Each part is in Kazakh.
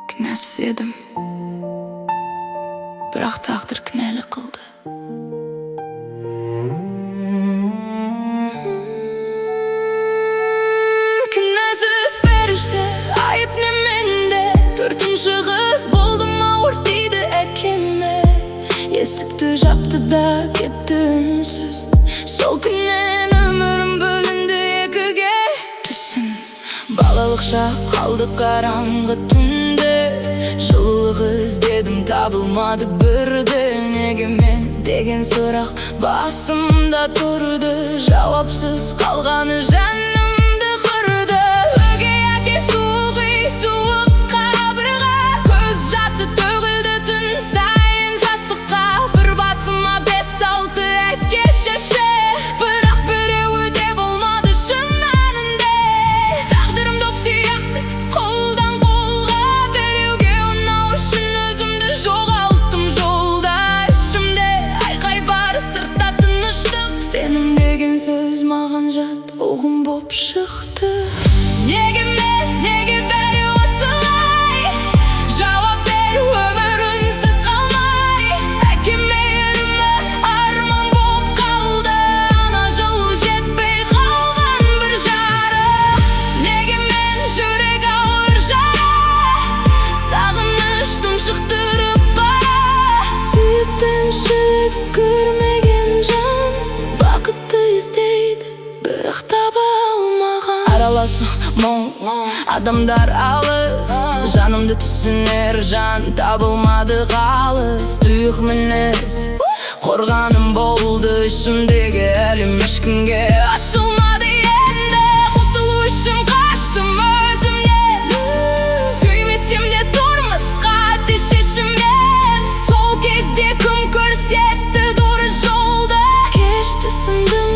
Günahsız edim, biroq taqdir kinayli qildi. Günahsız ferishta, ayıpni menda. To'rtinchi qiz bo'ldim, og'ir tiydi akama. Eshikni yopdi-da ketdi unsiz. Sol kundan umrim bo'lindi ikkiga. Tusun balalik chaq qoldi qorong'i tunda. Жылылық іздедім, табылмады бірден. Неге мен деген сұрақ басымда тұрды. Жауапсыз қалғаны жанымды қырды. Өгей әке суық қабырға, көз жасы төгілді түн сайын жастыққа. Бір басыма 5-6 әке шеше, бірақ біреуі де болмады шын мәнінде. Тағдырым доп сияқты қолдан қолға беруге ұнау үшін өзімді жоғалттым жолда. Ішімде айқай бар, сыртта тыныштық. Сенің деген сөз маған жат ұғым боп шықты. Неге мен, неге бәрі осылай? Жауап бер, өмір үнсіз қалмай. Әкем мейірімі арман боп қалды. Ана жылу жетпей қалған бір жарық. Неге мен жүрек ауыр жара, сағыныш тұншықтырып бара. Сүйіспеншілік көрмеген жан бақытты іздейді, бірақ таба алмаған. Араласу мұң, адамдар алыс, жанымды түсінер жан табылмады қалыс. Тұйық мінез қорғаным болды, ішімдегі әлем ешкімге ашылмады енді. Құтылу үшін қаштым өзімнен, сүймесем де тұрмысқа тез шешіммен. Сол кезде кім көрсетті дұрыс жолды? Кеш түсіндім,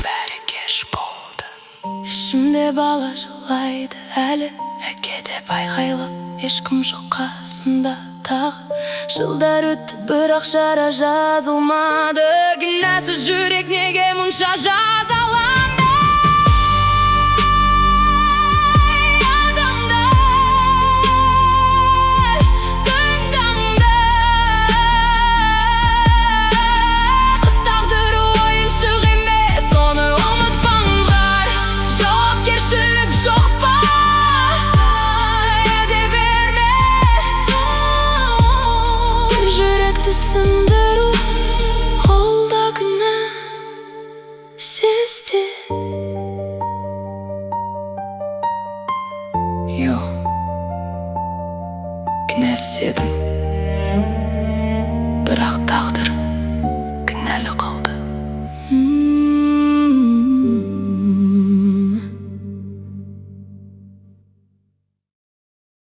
бәрі кеш болды. Ішімде бала жылайды әлі, әке деп айқайлап ешкім жоқ қасында тағы. Жылдар өтті, бірақ жара жазылмады. Күнәсіз жүрек неге мұнша жазаланды? Адамдар тыңдаңдар, қыз тағдыры ойыншық емес, оны ұмытпаңдар. Жауапкершілік жоқ па? Ете берме. Бір жүректі сындыру, ол да күнә сізде. Күнәсіз едім, бірақ тағдыр кінәлі қылды.